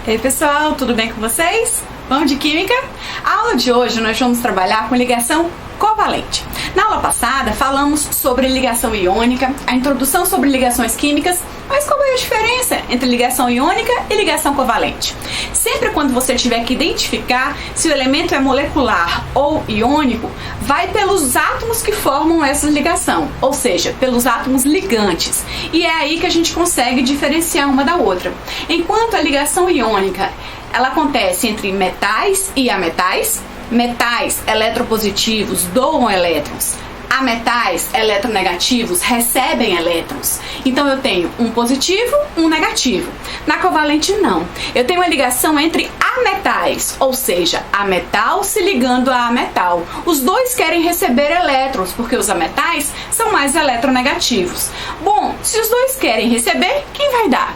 Ei pessoal, tudo bem com vocês? Vamos de Química? A aula de hoje nós vamos trabalhar com ligação covalente. Na aula passada falamos sobre ligação iônica, a introdução sobre ligações químicas, mas qual é a diferença entre ligação iônica e ligação covalente? Sempre quando você tiver que identificar se o elemento é molecular ou iônico, vai pelos átomos que formam essa ligação, ou seja, pelos átomos ligantes. E é aí que a gente consegue diferenciar uma da outra. Enquanto a ligação iônica, ela acontece entre metais e ametais. Metais eletropositivos doam elétrons, ametais eletronegativos recebem elétrons. Então eu tenho um positivo, um negativo. Na covalente não. Eu tenho uma ligação entre ametais, ou seja, ametal se ligando a ametal. Os dois querem receber elétrons, porque os ametais são mais eletronegativos. Bom, se os dois querem receber, quem vai dar?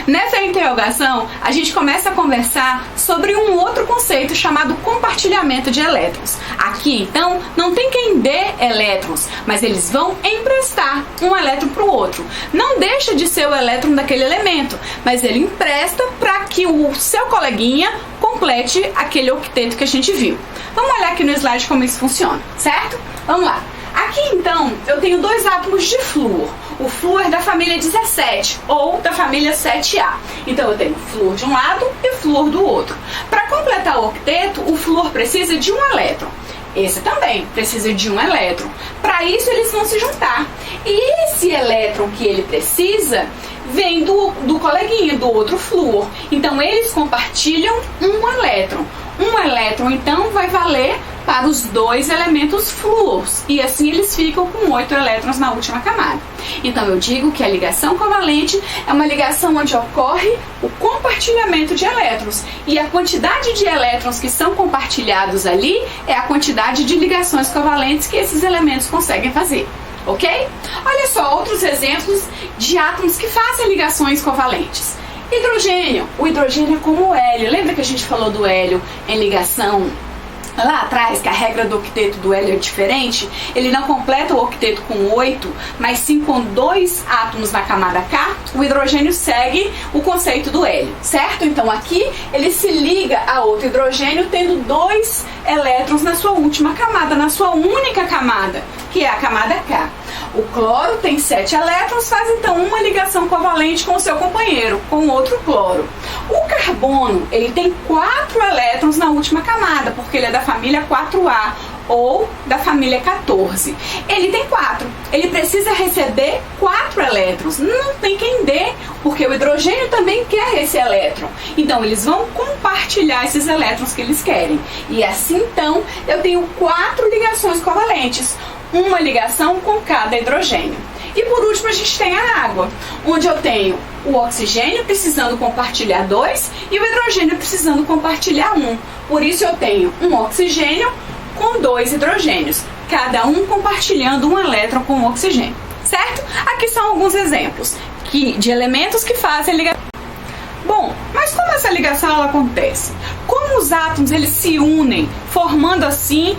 Nessa interrogação, a gente começa a conversar sobre um outro conceito chamado compartilhamento de elétrons. Aqui, então, não tem quem dê elétrons, mas eles vão emprestar um elétron para o outro. Não deixa de ser o elétron daquele elemento, mas ele empresta para que o seu coleguinha complete aquele octeto que a gente viu. Vamos olhar aqui no slide como isso funciona, certo? Vamos lá. Aqui, então, eu tenho dois átomos de flúor. O flúor é da família 17 ou da família 7A. Então eu tenho flúor de um lado e flúor do outro. Para completar o octeto, o flúor precisa de um elétron. Esse também precisa de um elétron. Para isso eles vão se juntar. E esse elétron que ele precisa vem do coleguinha, do outro flúor. Então eles compartilham um elétron. Um elétron então vai valer para os dois elementos flúors. E assim eles ficam com 8 elétrons na última camada. Então eu digo que a ligação covalente é uma ligação onde ocorre o compartilhamento de elétrons. E a quantidade de elétrons que são compartilhados ali é a quantidade de ligações covalentes que esses elementos conseguem fazer. Ok? Olha só outros exemplos de átomos que fazem ligações covalentes. Hidrogênio. O hidrogênio é como o hélio. Lembra que a gente falou do hélio em ligação lá atrás, que a regra do octeto do hélio é diferente? Ele não completa o octeto com 8, mas sim com 2 átomos na camada K. O hidrogênio segue o conceito do hélio, certo? Então aqui ele se liga a outro hidrogênio tendo 2 elétrons na sua última camada, na sua única camada, que é a camada K. O cloro tem 7 elétrons, faz então uma ligação covalente com o seu companheiro, com outro cloro. O carbono, ele tem 4 elétrons na última camada, porque ele é da família 4A ou da família 14. Ele tem 4. Ele precisa receber 4 elétrons. Não tem quem dê, porque o hidrogênio também quer esse elétron. Então eles vão compartilhar esses elétrons que eles querem. E assim então eu tenho 4 ligações covalentes. Uma ligação com cada hidrogênio. E por último a gente tem a água, onde eu tenho o oxigênio precisando compartilhar 2 e o hidrogênio precisando compartilhar 1. Por isso eu tenho um oxigênio com 2 hidrogênios, cada um compartilhando um elétron com o oxigênio, certo? Aqui são alguns exemplos de elementos que fazem ligação. Bom, mas como essa ligação ela acontece? Como os átomos eles se unem, formando assim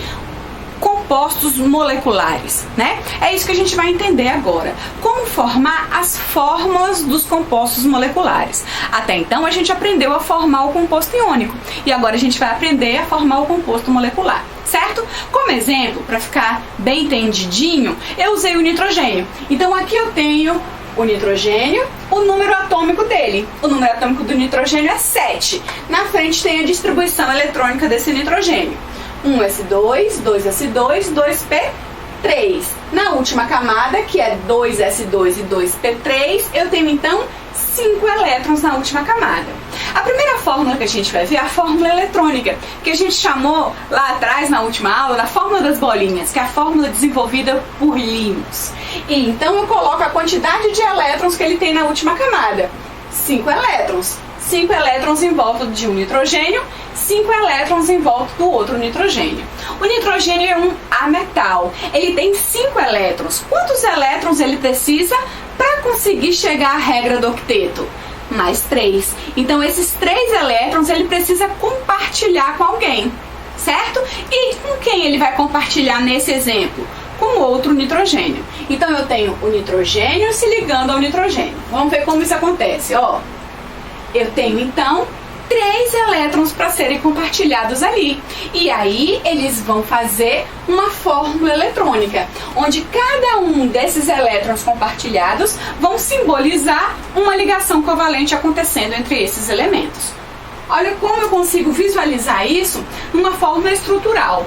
compostos moleculares, né? É isso que a gente vai entender agora. Como formar as fórmulas dos compostos moleculares. Até então a gente aprendeu a formar o composto iônico e agora a gente vai aprender a formar o composto molecular, certo? Como exemplo, para ficar bem entendidinho, eu usei o nitrogênio. Então aqui eu tenho o nitrogênio, o número atômico dele. O número atômico do nitrogênio é 7. Na frente tem a distribuição eletrônica desse nitrogênio. 1s2, 2s2, 2p3. Na última camada, que é 2s2 e 2p3, eu tenho então 5 elétrons na última camada. A primeira fórmula que a gente vai ver é a fórmula eletrônica, que a gente chamou lá atrás, na última aula, da fórmula das bolinhas, que é a fórmula desenvolvida por Linus. E então eu coloco a quantidade de elétrons que ele tem na última camada. 5 elétrons. 5 elétrons em volta de um nitrogênio, 5 elétrons em volta do outro nitrogênio. O nitrogênio é um ametal. Ele tem 5 elétrons. Quantos elétrons ele precisa para conseguir chegar à regra do octeto? Mais 3. Então esses 3 elétrons ele precisa compartilhar com alguém, certo? E com quem ele vai compartilhar nesse exemplo? Com outro nitrogênio. Então eu tenho o nitrogênio se ligando ao nitrogênio. Vamos ver como isso acontece, ó. Eu tenho então 3 elétrons para serem compartilhados ali. E aí eles vão fazer uma fórmula eletrônica, onde cada um desses elétrons compartilhados vão simbolizar uma ligação covalente acontecendo entre esses elementos. Olha como eu consigo visualizar isso numa fórmula estrutural.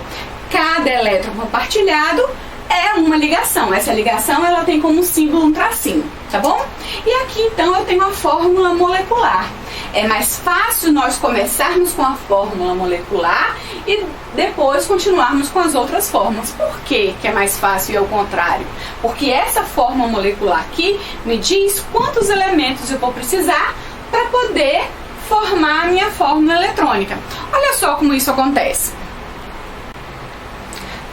Cada elétron compartilhado é uma ligação. Essa ligação ela tem como símbolo um tracinho, tá bom? E aqui então eu tenho a fórmula molecular. É mais fácil nós começarmos com a fórmula molecular e depois continuarmos com as outras fórmulas. Por que é mais fácil e ao contrário? Porque essa fórmula molecular aqui me diz quantos elementos eu vou precisar para poder formar a minha fórmula eletrônica. Olha só como isso acontece.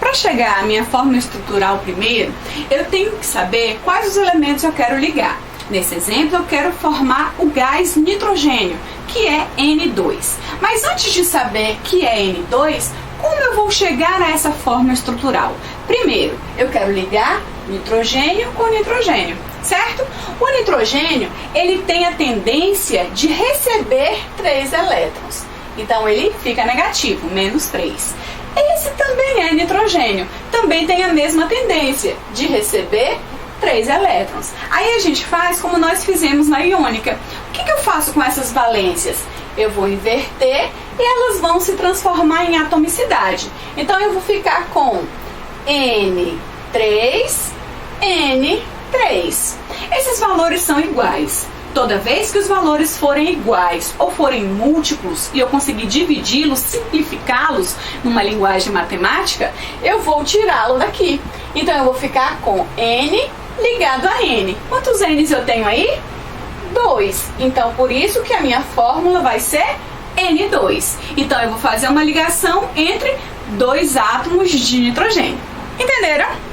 Para chegar à minha fórmula estrutural primeiro, eu tenho que saber quais os elementos eu quero ligar. Nesse exemplo, eu quero formar o gás nitrogênio, que é N2. Mas antes de saber que é N2, como eu vou chegar a essa fórmula estrutural? Primeiro, eu quero ligar nitrogênio com nitrogênio, certo? O nitrogênio, ele tem a tendência de receber 3 elétrons. Então, ele fica negativo, menos 3. Esse também é nitrogênio, também tem a mesma tendência de receber 3 elétrons. Aí a gente faz como nós fizemos na iônica. O que eu faço com essas valências? Eu vou inverter e elas vão se transformar em atomicidade. Então eu vou ficar com N3, N3. Esses valores são iguais. Toda vez que os valores forem iguais ou forem múltiplos e eu conseguir dividi-los, simplificá-los numa linguagem matemática, eu vou tirá-lo daqui. Então eu vou ficar com N ligado a N. Quantos N's eu tenho aí? 2. Então por isso que a minha fórmula vai ser N2. Então eu vou fazer uma ligação entre 2 átomos de nitrogênio. Entenderam?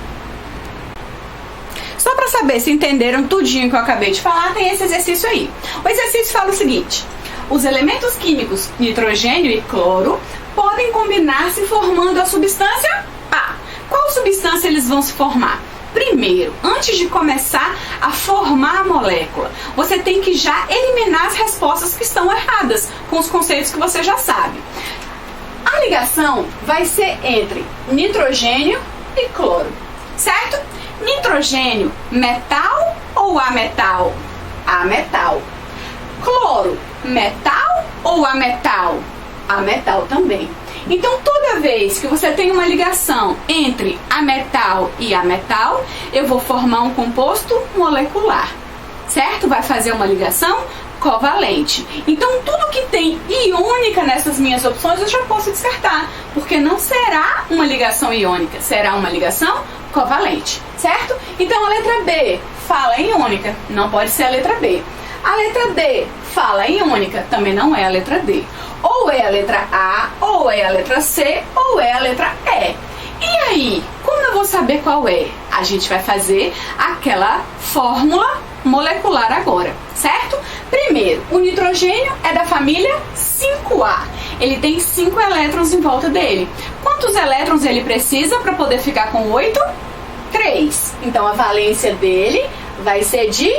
Só para saber se entenderam tudinho que eu acabei de falar, tem esse exercício aí. O exercício fala o seguinte: os elementos químicos nitrogênio e cloro podem combinar-se formando a substância A. Qual substância eles vão se formar? Primeiro, antes de começar a formar a molécula, você tem que já eliminar as respostas que estão erradas, com os conceitos que você já sabe. A ligação vai ser entre nitrogênio e cloro, certo? Nitrogênio, metal ou ametal? Ametal. Cloro, metal ou ametal? Ametal também. Então, toda vez que você tem uma ligação entre ametal e ametal, eu vou formar um composto molecular, certo? Vai fazer uma ligação covalente. Então, tudo que tem iônica nessas minhas opções, eu já posso descartar, porque não será uma ligação iônica, será uma ligação covalente, certo? Então, a letra B fala em iônica, não pode ser a letra B. A letra D fala em iônica, também não é a letra D. Ou é a letra A, ou é a letra C, ou é a letra E. E aí, como eu vou saber qual é? A gente vai fazer aquela fórmula molecular agora, certo? Primeiro, o nitrogênio é da família 5A. Ele tem 5 elétrons em volta dele. Quantos elétrons ele precisa para poder ficar com 8? 3. Então, a valência dele vai ser de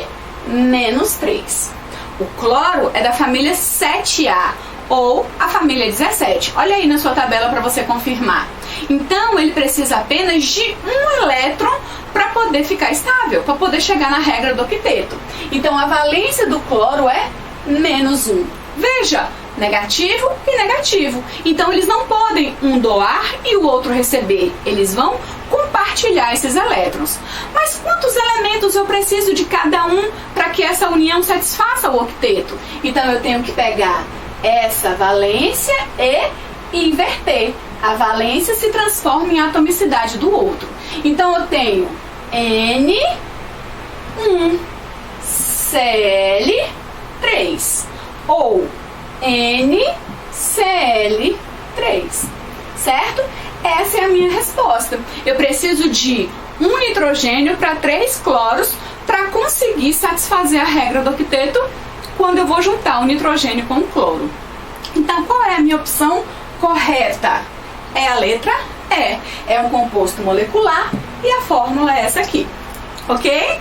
menos 3. O cloro é da família 7A, ou a família 17. Olha aí na sua tabela para você confirmar. Então, ele precisa apenas de um elétron para poder ficar estável, para poder chegar na regra do octeto. Então, a valência do cloro é menos 1. Veja, negativo e negativo. Então, eles não podem um doar e o outro receber. Eles vão compartilhar esses elétrons. Mas quantos elementos eu preciso de cada um para que essa união satisfaça o octeto? Então, eu tenho que pegar essa valência e inverter. A valência se transforma em atomicidade do outro. Então, eu tenho N1Cl3 ou NCl3, certo? Essa é a minha resposta. Eu preciso de um nitrogênio para 3 cloros para conseguir satisfazer a regra do octeto quando eu vou juntar o nitrogênio com o cloro. Então, qual é a minha opção correta? É a letra E. É um composto molecular e a fórmula é essa aqui, ok?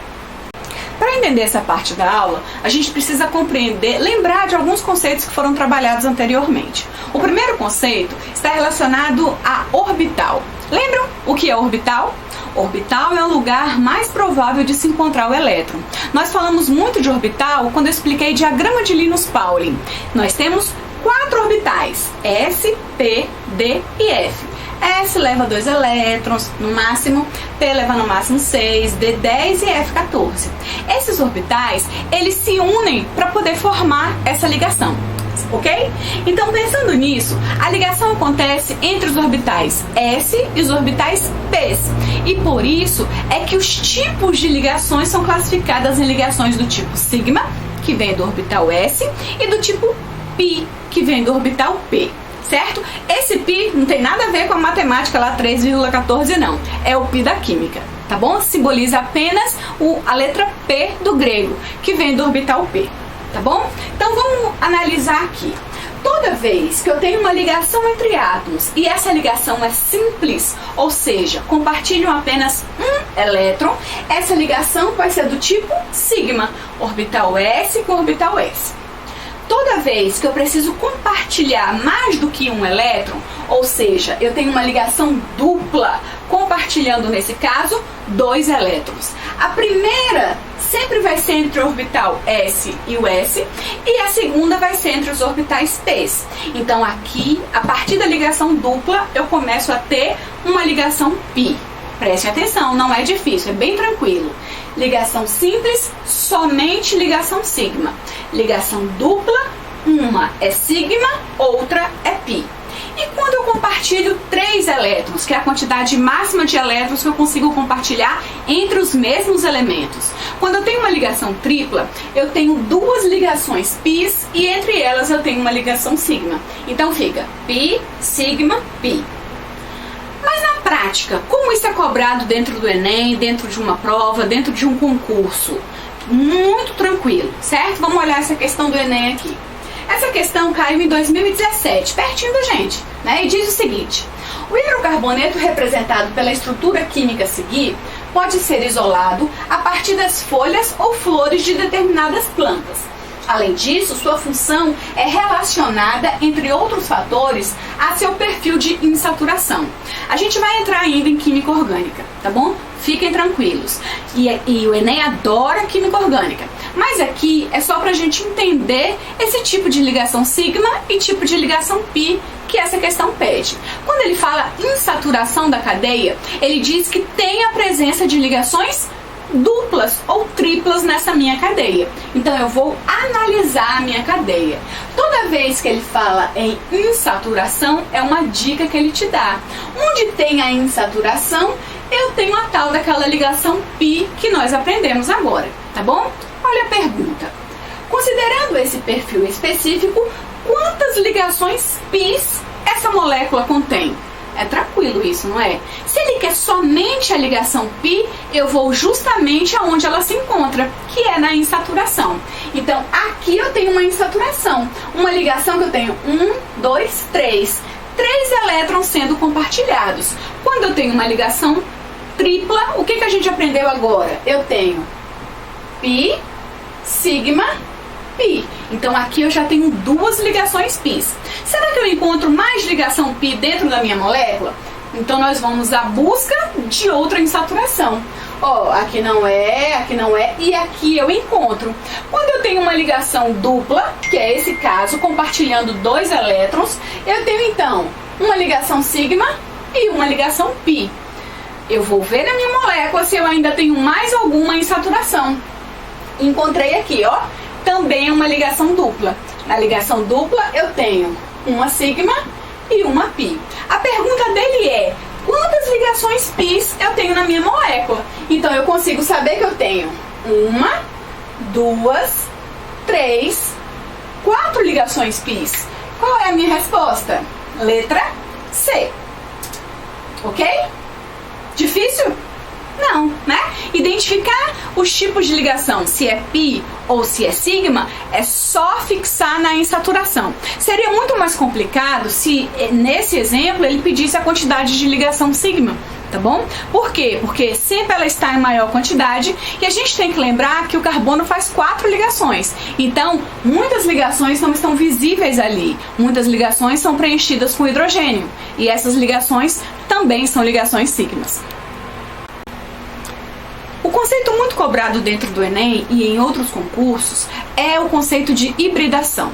Para entender essa parte da aula, a gente precisa compreender, lembrar de alguns conceitos que foram trabalhados anteriormente. O primeiro conceito está relacionado a orbital. Lembram o que é orbital? Orbital é o lugar mais provável de se encontrar o elétron. Nós falamos muito de orbital quando eu expliquei diagrama de Linus Pauling. Nós temos 4 orbitais, S, P, D e F. S leva 2 elétrons no máximo, P leva no máximo 6, D 10 e F 14. Esses orbitais, eles se unem para poder formar essa ligação, ok? Então, pensando nisso, a ligação acontece entre os orbitais S e os orbitais P. E por isso é que os tipos de ligações são classificadas em ligações do tipo sigma, que vem do orbital S, e do tipo pi, que vem do orbital P. Certo? Esse pi não tem nada a ver com a matemática lá 3,14 não, é o pi da química, tá bom? Simboliza apenas a letra P do grego, que vem do orbital P, tá bom? Então vamos analisar aqui. Toda vez que eu tenho uma ligação entre átomos e essa ligação é simples, ou seja, compartilham apenas um elétron, essa ligação vai ser do tipo sigma, orbital S com orbital S. Toda vez que eu preciso compartilhar mais do que um elétron, ou seja, eu tenho uma ligação dupla, compartilhando nesse caso 2 elétrons. A primeira sempre vai ser entre o orbital S e o S, e a segunda vai ser entre os orbitais P. Então aqui, a partir da ligação dupla, eu começo a ter uma ligação pi. Preste atenção, não é difícil, é bem tranquilo. Ligação simples, somente ligação sigma. Ligação dupla, uma é sigma, outra é pi. E quando eu compartilho 3 elétrons, que é a quantidade máxima de elétrons que eu consigo compartilhar entre os mesmos elementos? Quando eu tenho uma ligação tripla, eu tenho 2 ligações pis e entre elas eu tenho uma ligação sigma. Então fica pi, sigma, pi. Mas na prática, como isso é cobrado dentro do Enem, dentro de uma prova, dentro de um concurso? Muito tranquilo, certo? Vamos olhar essa questão do Enem aqui. Essa questão caiu em 2017, pertinho da gente, né? E diz o seguinte: o hidrocarboneto representado pela estrutura química a seguir pode ser isolado a partir das folhas ou flores de determinadas plantas. Além disso, sua função é relacionada, entre outros fatores, a seu perfil de insaturação. A gente vai entrar ainda em química orgânica, tá bom? Fiquem tranquilos. E o Enem adora química orgânica. Mas aqui é só pra gente entender esse tipo de ligação sigma e tipo de ligação pi que essa questão pede. Quando ele fala insaturação da cadeia, ele diz que tem a presença de ligações duplas ou triplas nessa minha cadeia. Então eu vou analisar a minha cadeia. Toda vez que ele fala em insaturação, é uma dica que ele te dá. Onde tem a insaturação, eu tenho a tal daquela ligação pi que nós aprendemos agora, tá bom? Olha a pergunta. Considerando esse perfil específico, quantas ligações pis essa molécula contém? É tranquilo isso, não é? Se ele quer somente a ligação pi, eu vou justamente aonde ela se encontra, que é na insaturação. Então, aqui eu tenho uma insaturação, uma ligação que eu tenho 1, 2, 3. 3 elétrons sendo compartilhados. Quando eu tenho uma ligação tripla, o que a gente aprendeu agora? Eu tenho pi, sigma, pi. Então aqui eu já tenho 2 ligações pis. Será que eu encontro mais ligação pi dentro da minha molécula? Então nós vamos à busca de outra insaturação. Ó, aqui não é, e aqui eu encontro. Quando eu tenho uma ligação dupla, que é esse caso, compartilhando 2 elétrons, eu tenho então uma ligação sigma e uma ligação pi. Eu vou ver na minha molécula se eu ainda tenho mais alguma insaturação. Encontrei aqui, ó, também uma ligação dupla. Na ligação dupla eu tenho uma sigma e uma pi. A pergunta dele é: quantas ligações pis eu tenho na minha molécula? Então eu consigo saber que eu tenho 1, 2, 3, 4 ligações pis. Qual é a minha resposta? Letra C. Ok? Difícil? Não, né? Identificar os tipos de ligação, se é pi ou se é sigma, é só fixar na insaturação. Seria muito mais complicado se, nesse exemplo, ele pedisse a quantidade de ligação sigma, tá bom? Por quê? Porque sempre ela está em maior quantidade e a gente tem que lembrar que o carbono faz 4 ligações. Então, muitas ligações não estão visíveis ali. Muitas ligações são preenchidas com hidrogênio e essas ligações também são ligações sigmas. O conceito muito cobrado dentro do Enem e em outros concursos é o conceito de hibridação.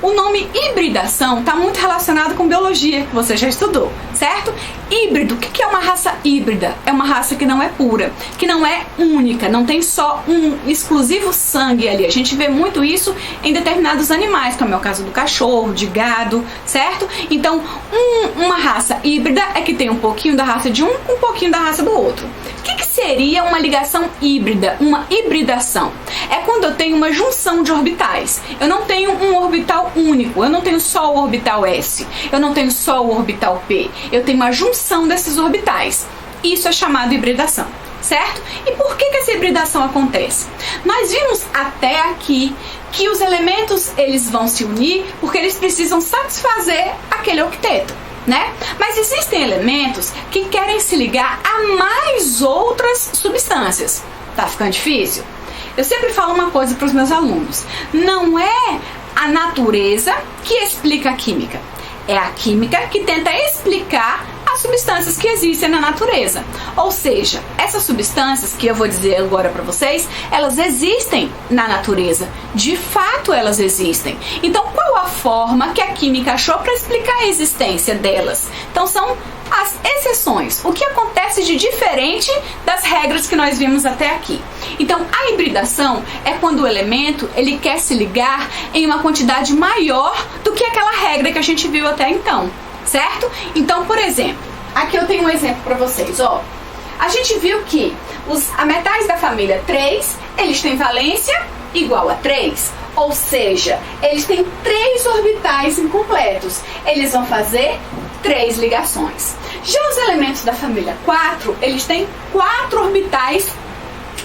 O nome hibridação está muito relacionado com biologia, que você já estudou, certo? Híbrido, o que é uma raça híbrida? É uma raça que não é pura, que não é única, não tem só um exclusivo sangue ali. A gente vê muito isso em determinados animais, como é o caso do cachorro, de gado, certo? Então, uma raça híbrida é que tem um pouquinho da raça de um com um pouquinho da raça do outro. O que seria uma ligação híbrida, uma hibridação? É quando eu tenho uma junção de orbitais. Eu não tenho um orbital único, eu não tenho só o orbital S, eu não tenho só o orbital P, eu tenho uma junção desses orbitais. Isso é chamado hibridação, certo? E por que essa hibridação acontece? Nós vimos até aqui que os elementos eles vão se unir porque eles precisam satisfazer aquele octeto, né? Mas existem elementos que querem se ligar a mais outras substâncias. Tá ficando difícil? Eu sempre falo uma coisa para os meus alunos: não é a natureza que explica a química, é a química que tenta explicar as substâncias que existem na natureza. Ou seja, essas substâncias que eu vou dizer agora para vocês, elas existem na natureza. De fato, elas existem. Então, qual a forma que a química achou para explicar a existência delas? Então, são as exceções. O que acontece de diferente das regras que nós vimos até aqui. Então, a hibridação é quando o elemento ele quer se ligar em uma quantidade maior do que aquela regra que a gente viu até então. Certo? Então, por exemplo, aqui eu tenho um exemplo para vocês, ó. A gente viu que os metais da família 3, eles têm valência igual a 3, ou seja, eles têm 3 orbitais incompletos. Eles vão fazer 3 ligações. Já os elementos da família 4, eles têm 4 orbitais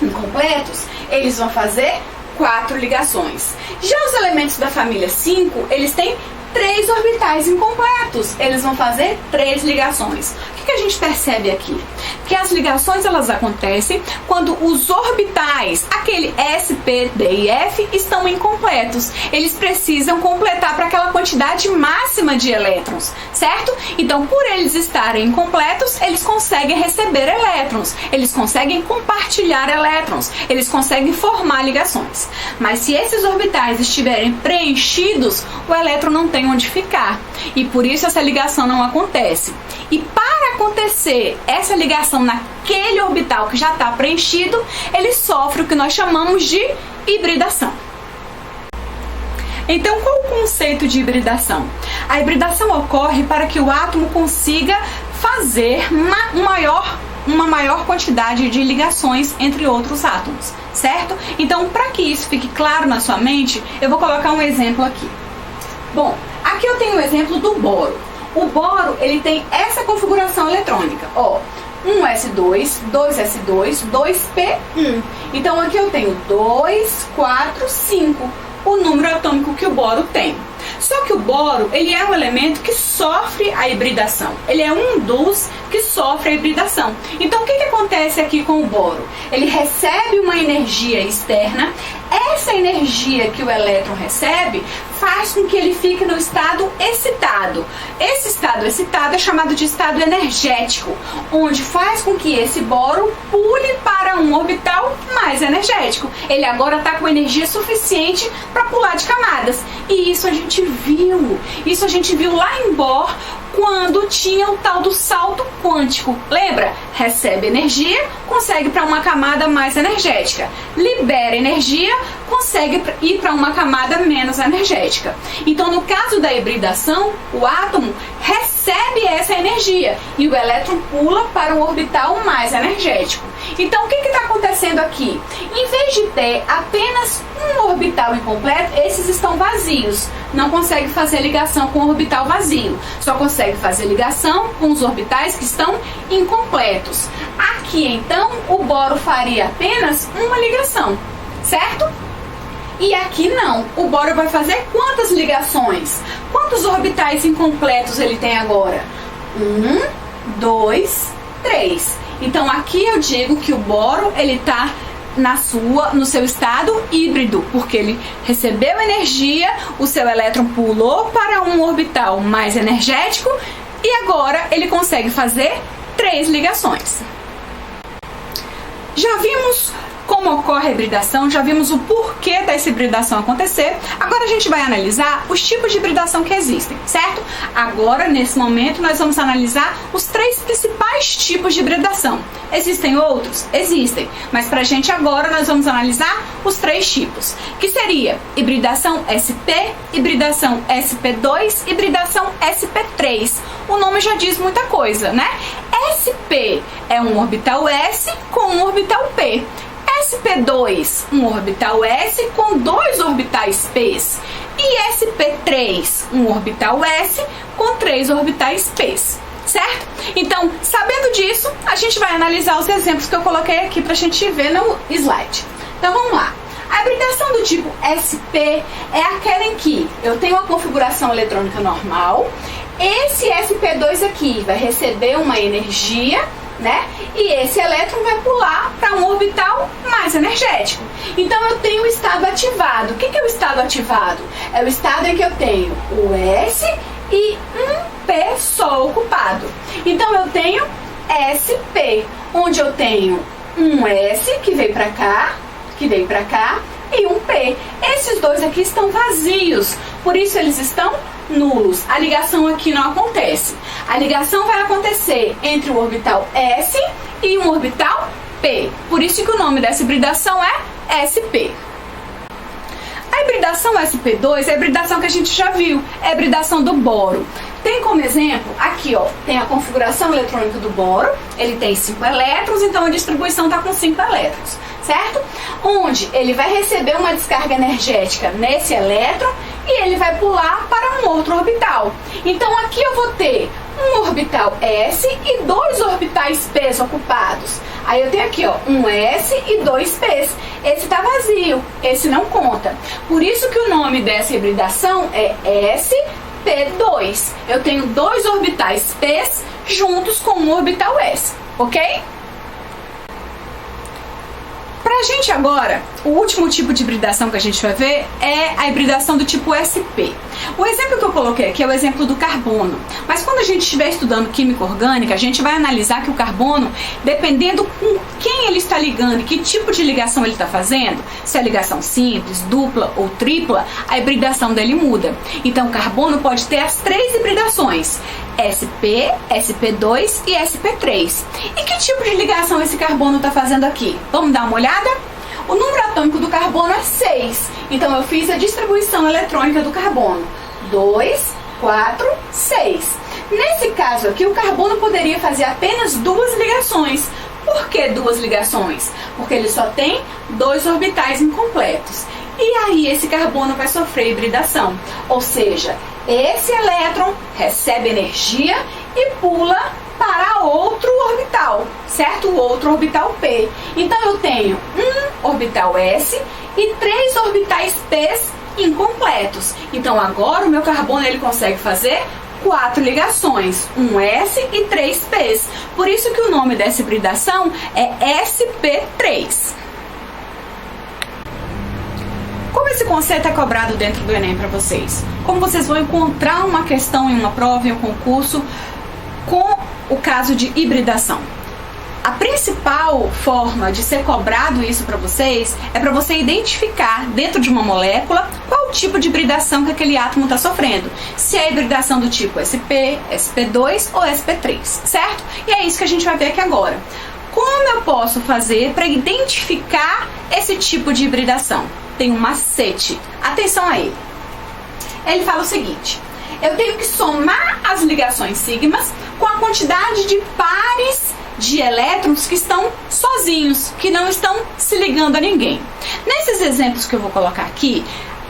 incompletos. Eles vão fazer 4 ligações. Já os elementos da família 5, eles têm 3 orbitais incompletos. Eles vão fazer 3 ligações. O que a gente percebe aqui? Que as ligações elas acontecem quando os orbitais, aquele S, P, D e F, estão incompletos. Eles precisam completar para aquela quantidade máxima de elétrons, certo? Então, por eles estarem incompletos, eles conseguem receber elétrons, eles conseguem compartilhar elétrons, eles conseguem formar ligações. Mas se esses orbitais estiverem preenchidos, o elétron não tem onde ficar. E por isso essa ligação não acontece. E para acontecer essa ligação naquele orbital que já está preenchido, ele sofre o que nós chamamos de hibridação. Então, qual o conceito de hibridação? A hibridação ocorre para que o átomo consiga fazer uma maior quantidade de ligações entre outros átomos, certo? Então, para que isso fique claro na sua mente, eu vou colocar um exemplo aqui. Bom, aqui eu tenho o exemplo do boro. O boro, ele tem essa configuração eletrônica, ó, 1s2, 2s2, 2p1. Então aqui eu tenho 2, 4, 5, o número atômico que o boro tem. Só que o boro, ele é um elemento que sofre a hibridação. Ele é um dos que sofre a hibridação. Então, o que acontece aqui com o boro? Ele recebe uma energia externa. Essa energia que o elétron recebe faz com que ele fique no estado excitado. Esse estado excitado é chamado de estado energético, onde faz com que esse boro pule para um orbital mais energético. Ele agora está com energia suficiente para pular de camadas. E isso a gente viu lá em Bohr, quando tinha o tal do salto quântico. Lembra? Recebe energia, consegue para uma camada mais energética. Libera energia, consegue ir para uma camada menos energética. Então, no caso da hibridação, o átomo recebe essa energia e o elétron pula para um orbital mais energético. Então, o que está acontecendo aqui? Em vez de ter apenas um orbital incompleto, esses estão vazios. Não consegue fazer ligação com o orbital vazio. Só consegue fazer ligação com os orbitais que estão incompletos. Aqui, então, o boro faria apenas uma ligação, certo? E aqui não. O boro vai fazer quantas ligações? Quantos orbitais incompletos ele tem agora? 1, 2, 3. Então aqui eu digo que o boro ele está no seu estado híbrido, porque ele recebeu energia, o seu elétron pulou para um orbital mais energético e agora ele consegue fazer 3 ligações. Já vimos como ocorre a hibridação, já vimos o porquê dessa hibridação acontecer. Agora a gente vai analisar os tipos de hibridação que existem, certo? Agora, nesse momento, nós vamos analisar os 3 principais tipos de hibridação. Existem outros? Existem, mas pra gente agora nós vamos analisar os 3 tipos, que seria hibridação SP, hibridação SP2, hibridação SP3. O nome já diz muita coisa, né? SP é um orbital S com um orbital P. SP2, um orbital S com 2 orbitais P. E SP3, um orbital S com 3 orbitais P. Certo? Então, sabendo disso, a gente vai analisar os exemplos que eu coloquei aqui pra gente ver no slide. Então, vamos lá. A hibridação do tipo SP é aquela em que eu tenho uma configuração eletrônica normal, esse SP2 aqui vai receber uma energia, né? E esse elétron vai pular para um orbital mais energético. Então eu tenho o estado ativado. O que é o estado ativado? É o estado em que eu tenho o S e um P só ocupado. Então eu tenho SP, onde eu tenho um S que veio para cá, e um P. Esses dois aqui estão vazios, por isso eles estão nulos. A ligação aqui não acontece. A ligação vai acontecer entre o orbital S e um orbital P. Por isso que o nome dessa hibridação é SP. A hibridação SP2 é a hibridação que a gente já viu, é a hibridação do boro. Tem como exemplo, aqui ó, tem a configuração eletrônica do boro, ele tem 5 elétrons, então a distribuição está com 5 elétrons, certo? Onde ele vai receber uma descarga energética nesse elétron e ele vai pular para um outro orbital. Então aqui eu vou ter um orbital S e 2 orbitais P ocupados. Aí eu tenho aqui ó, um S e 2 P. Esse está vazio, esse não conta. Por isso que o nome dessa hibridação é SP2. Eu tenho 2 orbitais P juntos com um orbital S, ok? Pra gente agora, o último tipo de hibridação que a gente vai ver é a hibridação do tipo SP. O exemplo que eu coloquei aqui é o exemplo do carbono, mas quando a gente estiver estudando química orgânica, a gente vai analisar que o carbono, dependendo com quem ele está ligando e que tipo de ligação ele está fazendo, se é ligação simples, dupla ou tripla, a hibridação dele muda. Então o carbono pode ter as 3 hibridações, SP, SP2 e SP3. E que tipo de ligação esse carbono está fazendo aqui? Vamos dar uma olhada? O número atômico do carbono é 6, então eu fiz a distribuição eletrônica do carbono. 2, 4, 6. Nesse caso aqui, o carbono poderia fazer apenas 2 ligações. Por que 2 ligações? Porque ele só tem 2 orbitais incompletos. E aí esse carbono vai sofrer hibridação, ou seja, esse elétron recebe energia e pula para outro orbital, certo? O outro orbital P. Então eu tenho um orbital S e 3 orbitais P incompletos. Então agora o meu carbono ele consegue fazer 4 ligações, um S e 3 P. Por isso que o nome dessa hibridação é SP3. Como esse conceito é cobrado dentro do Enem para vocês? Como vocês vão encontrar uma questão em uma prova, em um concurso, com o caso de hibridação? A principal forma de ser cobrado isso para vocês é para você identificar dentro de uma molécula qual o tipo de hibridação que aquele átomo está sofrendo. Se é hibridação do tipo SP, SP2 ou SP3, certo? E é isso que a gente vai ver aqui agora. Como eu posso fazer para identificar esse tipo de hibridação? Tem um macete. Atenção a ele. Ele fala o seguinte: eu tenho que somar as ligações sigmas com a quantidade de pares de elétrons que estão sozinhos, que não estão se ligando a ninguém. Nesses exemplos que eu vou colocar aqui,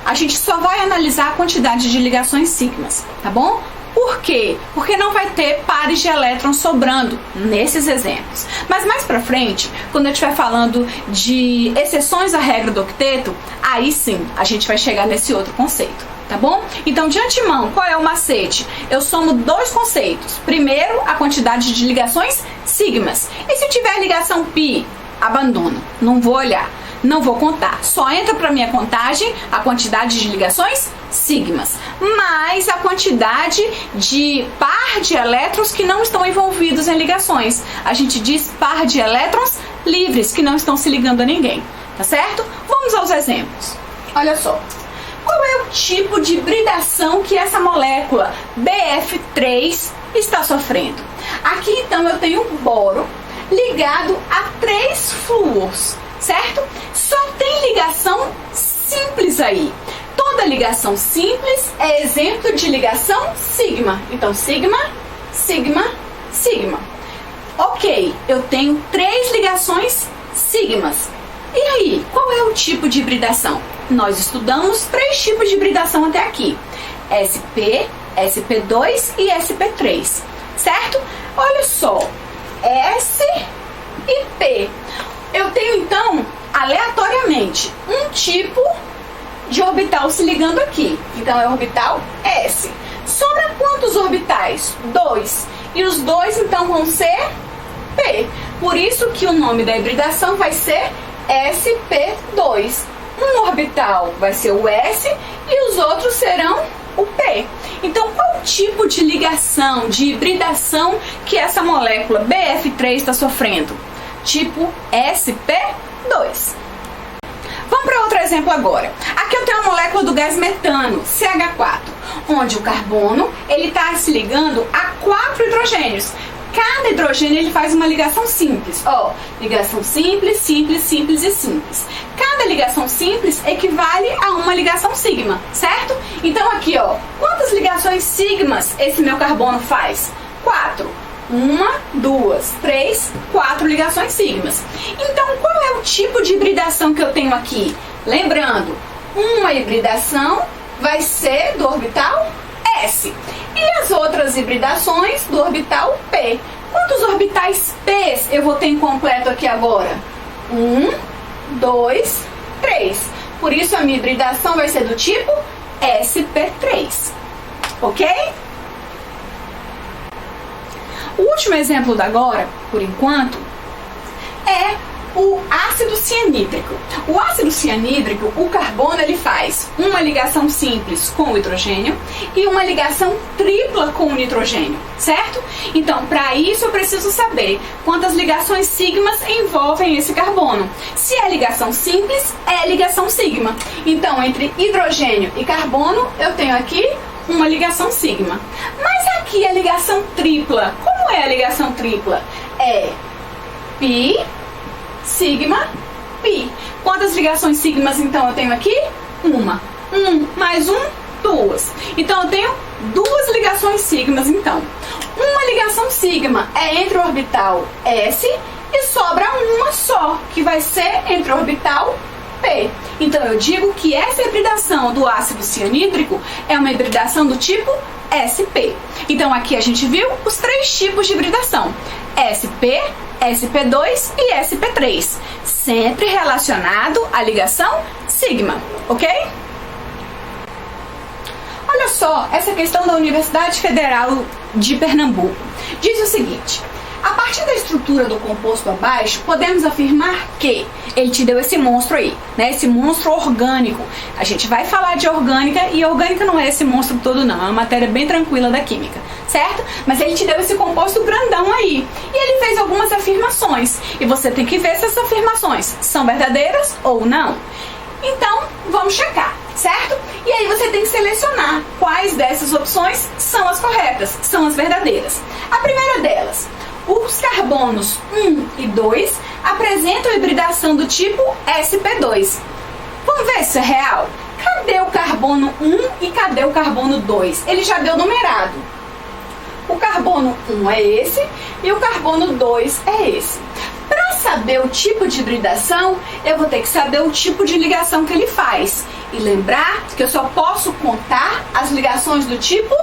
a gente só vai analisar a quantidade de ligações sigmas, tá bom? Por quê? Porque não vai ter pares de elétrons sobrando nesses exemplos. Mas mais pra frente, quando eu estiver falando de exceções à regra do octeto, aí sim a gente vai chegar nesse outro conceito. tá bom? Então, de antemão, qual é o macete? Eu somo dois conceitos. Primeiro, a quantidade de ligações sigmas. E se tiver ligação pi, abandono, não vou olhar, não vou contar. Só entra para minha contagem a quantidade de ligações sigmas, mais a quantidade de par de elétrons que não estão envolvidos em ligações. A gente diz par de elétrons livres, que não estão se ligando a ninguém, tá certo? Vamos aos exemplos. Olha só. Qual é o tipo de hibridação que essa molécula BF3 está sofrendo? Aqui, então, eu tenho um boro ligado a 3 flúors, certo? Só tem ligação simples aí. Toda ligação simples é exemplo de ligação sigma. Então, sigma, sigma, sigma. Ok, eu tenho 3 ligações sigmas. E aí, qual é o tipo de hibridação? Nós estudamos 3 tipos de hibridação até aqui. SP, SP2 e SP3, certo? Olha só, S e P. Eu tenho, então, aleatoriamente, um tipo de orbital se ligando aqui. Então, é o orbital S. Sobra quantos orbitais? 2. E os 2, então, vão ser P. Por isso que o nome da hibridação vai ser SP2. Um orbital vai ser o S e os outros serão o P. Então, qual tipo de ligação, de hibridação que essa molécula BF3 está sofrendo? Tipo SP2. Vamos para outro exemplo agora. Aqui eu tenho a molécula do gás metano, CH4, onde o carbono ele está se ligando a 4 hidrogênios. Cada hidrogênio ele faz uma ligação simples. Ó, ligação simples, simples, simples e simples. Cada ligação simples equivale a uma ligação sigma, certo? Então aqui, ó, quantas ligações sigmas esse meu carbono faz? 4. 1, 2, 3, 4 ligações sigmas. Então, qual é o tipo de hibridação que eu tenho aqui? Lembrando, uma hibridação vai ser do orbital S. E as outras hibridações do orbital P. Quantos orbitais P eu vou ter em completo aqui agora? 1, 2, 3. Por isso a minha hibridação vai ser do tipo SP3. Ok? O último exemplo da agora, por enquanto, é o ácido cianídrico. O ácido cianídrico, o carbono, ele faz uma ligação simples com o hidrogênio e uma ligação tripla com o nitrogênio, certo? Então, para isso eu preciso saber quantas ligações sigmas envolvem esse carbono. Se é ligação simples, é ligação sigma. Então, entre hidrogênio e carbono, eu tenho aqui uma ligação sigma. Mas aqui a ligação tripla, como é a ligação tripla? É pi, sigma, pi. Quantas ligações sigmas então eu tenho aqui? Uma. 1 mais 1, 2. Então eu tenho 2 ligações sigmas então. Uma ligação sigma é entre o orbital S e sobra uma só, que vai ser entre o orbital P. Então eu digo que essa hibridação do ácido cianídrico é uma hibridação do tipo SP. Então aqui a gente viu os 3 tipos de hibridação: SP, SP2 e SP3, sempre relacionado à ligação sigma, ok? Olha só, essa questão da Universidade Federal de Pernambuco diz o seguinte: a partir da estrutura do composto abaixo, podemos afirmar que ele te deu esse monstro aí, né? Esse monstro orgânico. A gente vai falar de orgânica e orgânica não é esse monstro todo não, é uma matéria bem tranquila da química, certo? Mas ele te deu esse composto grandão aí e ele fez algumas afirmações e você tem que ver se essas afirmações são verdadeiras ou não. Então, vamos checar, certo? E aí você tem que selecionar quais dessas opções são as corretas, são as verdadeiras. A primeira delas: os carbonos 1 e 2 apresentam hibridação do tipo SP2. Vamos ver se é real? Cadê o carbono 1 e cadê o carbono 2? Ele já deu numerado. O carbono 1 é esse e o carbono 2 é esse. Para saber o tipo de hibridação, eu vou ter que saber o tipo de ligação que ele faz. E lembrar que eu só posso contar as ligações do tipo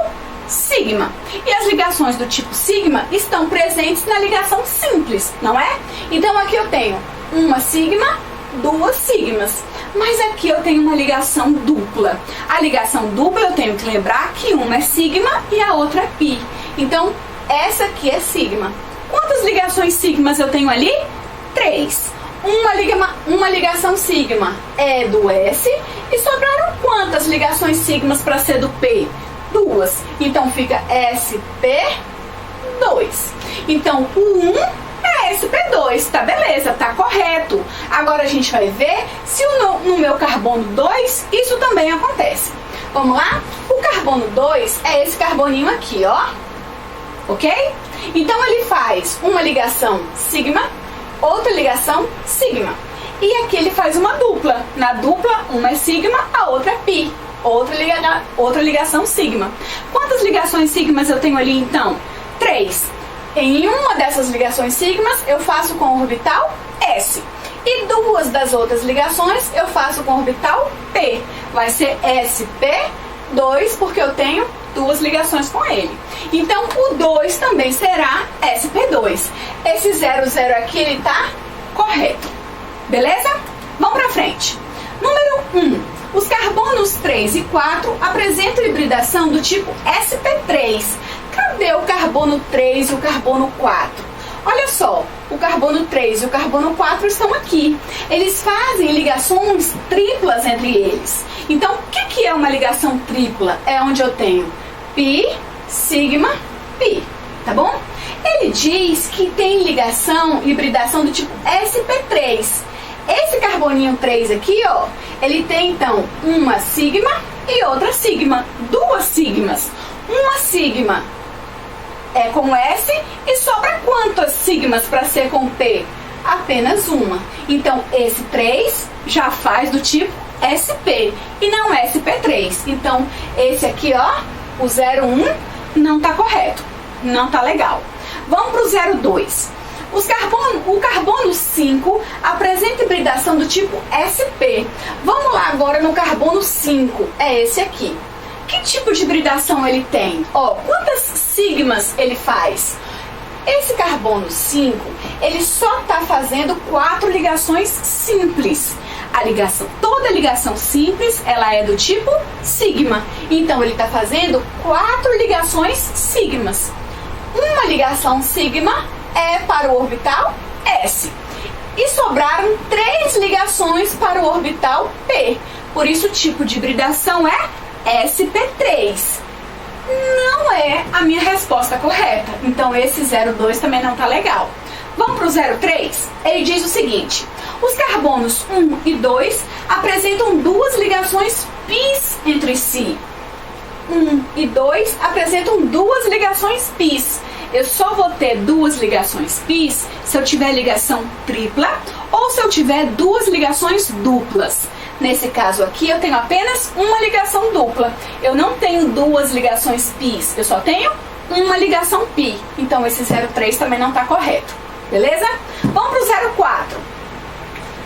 sigma. E as ligações do tipo sigma estão presentes na ligação simples, não é? Então aqui eu tenho uma sigma, 2 sigmas. mas aqui eu tenho uma ligação dupla. A ligação dupla eu tenho que lembrar que uma é sigma e a outra é pi. Então, essa aqui é sigma. Quantas ligações sigmas eu tenho ali? 3. Uma ligação sigma é do S e sobraram quantas ligações sigmas para ser do P? 2. Então fica SP2. Então o 1 é SP2, tá beleza, tá correto. Agora a gente vai ver se no meu carbono 2 isso também acontece. Vamos lá? O carbono 2 é esse carboninho aqui, ó. Ok? Então ele faz uma ligação sigma, outra ligação sigma. E aqui ele faz uma dupla. Na dupla, uma é sigma, a outra é pi. Outra ligação sigma. Quantas ligações sigmas eu tenho ali então? 3. Em uma dessas ligações sigmas eu faço com o orbital S. E 2 das outras ligações eu faço com o orbital P. Vai ser SP2 porque eu tenho 2 ligações com ele. Então o 2 também será SP2. Esse 00 aqui ele tá correto. Beleza? Vamos pra frente. Número 1. Os carbonos 3 e 4 apresentam hibridação do tipo sp3. Cadê o carbono 3 e o carbono 4? Olha só, o carbono 3 e o carbono 4 estão aqui. Eles fazem ligações triplas entre eles. Então, o que é uma ligação tripla? É onde eu tenho pi, sigma, pi, tá bom? Ele diz que tem hibridação do tipo sp3. Esse carboninho 3 aqui, ó, ele tem então uma sigma e outra sigma, 2 sigmas. Uma sigma é com S e sobra quantas sigmas para ser com P? Apenas uma. Então esse 3 já faz do tipo SP e não SP3. Então esse aqui, ó, o 01 não tá correto, não tá legal. Vamos pro 02. O carbono 5 apresenta hibridação do tipo sp. Vamos lá agora no carbono 5, é esse aqui. Que tipo de hibridação ele tem? Ó, quantas sigmas ele faz? Esse carbono 5, ele só está fazendo 4 ligações simples. Toda ligação simples, ela é do tipo sigma. Então ele está fazendo 4 ligações sigmas. Uma ligação sigma é para o orbital S. E sobraram 3 ligações para o orbital P. Por isso o tipo de hibridação é sp3. Não é a minha resposta correta. Então esse 02 também não tá legal. Vamos para o 03? Ele diz o seguinte: os carbonos 1 e 2 apresentam 2 ligações πs entre si. 1 e 2 apresentam 2 ligações πs. Eu só vou ter 2 ligações πs se eu tiver ligação tripla ou se eu tiver 2 ligações duplas. Nesse caso aqui eu tenho apenas uma ligação dupla. Eu não tenho 2 ligações πs, eu só tenho uma ligação π. Então esse 03 também não está correto. Beleza? Vamos para o 04.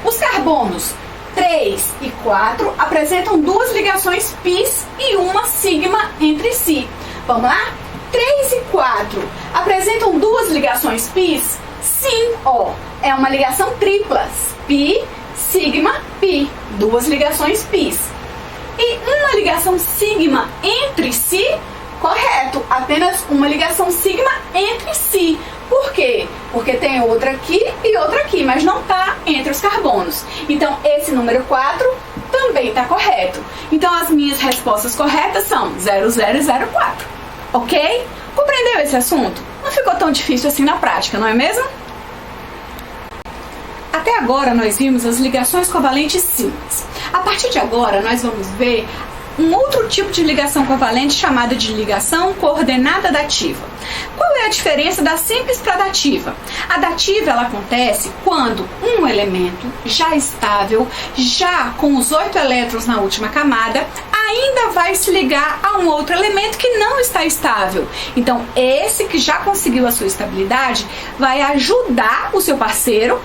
Os carbonos 3 e 4 apresentam 2 ligações πs e uma sigma entre si. Vamos lá? 3 e 4 apresentam 2 ligações πs? Sim, ó, é uma ligação tripla. Pi, sigma, pi. 2 ligações πs. E uma ligação sigma entre si? Correto, apenas uma ligação sigma entre si. Por quê? Porque tem outra aqui e outra aqui, mas não está entre os carbonos. Então esse número 4 também está correto. Então as minhas respostas corretas são 00 e 04. Ok? Compreendeu esse assunto? Não ficou tão difícil assim na prática, não é mesmo? Até agora nós vimos as ligações covalentes simples. A partir de agora nós vamos ver um outro tipo de ligação covalente chamada de ligação coordenada dativa. Qual é a diferença da simples para a dativa? A dativa ela acontece quando um elemento já estável, já com os 8 elétrons na última camada, ainda vai se ligar a um outro elemento que não está estável. Então esse que já conseguiu a sua estabilidade vai ajudar o seu parceiro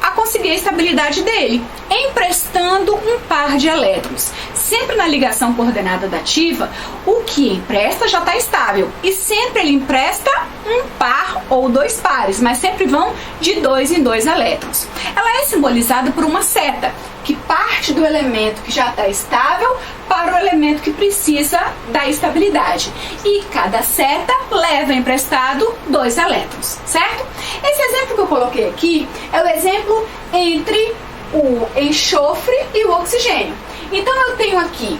a conseguir a estabilidade dele, emprestando um par de elétrons. Sempre na ligação coordenada dativa, o que empresta já está estável e sempre ele empresta um par ou 2 pares, mas sempre vão de 2 em 2 elétrons. Ela é simbolizada por uma seta que parte do elemento que já está estável para o elemento que precisa da estabilidade. E cada seta leva emprestado 2 elétrons, certo? Esse exemplo que eu coloquei aqui é o exemplo entre o enxofre e o oxigênio. Então eu tenho aqui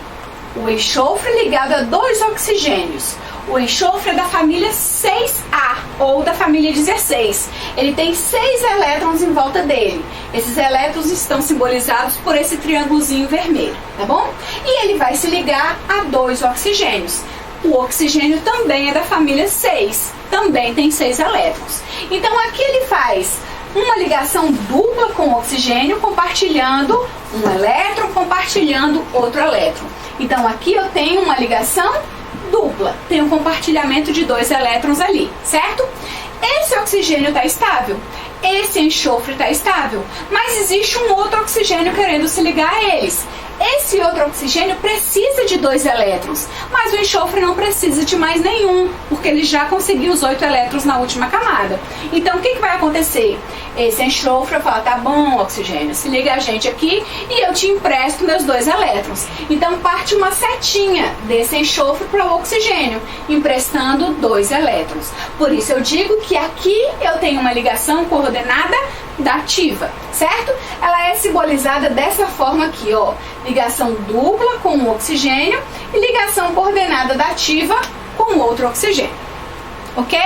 o enxofre ligado a 2 oxigênios. O enxofre é da família 6A ou da família 16. Ele tem 6 elétrons em volta dele. Esses elétrons estão simbolizados por esse triângulozinho vermelho, tá bom? E ele vai se ligar a 2 oxigênios. O oxigênio também é da família 6, também tem 6 elétrons. Então aqui ele faz uma ligação dupla com o oxigênio, compartilhando um elétron, compartilhando outro elétron. Então aqui eu tenho uma ligação dupla, tem um compartilhamento de 2 elétrons ali, certo? Esse oxigênio está estável, esse enxofre está estável, mas existe um outro oxigênio querendo se ligar a eles. Esse outro oxigênio precisa de 2 elétrons, mas o enxofre não precisa de mais nenhum, porque ele já conseguiu os 8 elétrons na última camada. Então o que vai acontecer? Esse enxofre vai falar, tá bom, oxigênio, se liga a gente aqui e eu te empresto meus 2 elétrons. Então parte uma setinha desse enxofre para o oxigênio, emprestando 2 elétrons. Por isso eu digo que aqui eu tenho uma ligação coordenada dativa, certo? Ela é simbolizada dessa forma aqui, ó, ligação dupla com o oxigênio e ligação coordenada dativa com outro oxigênio, ok?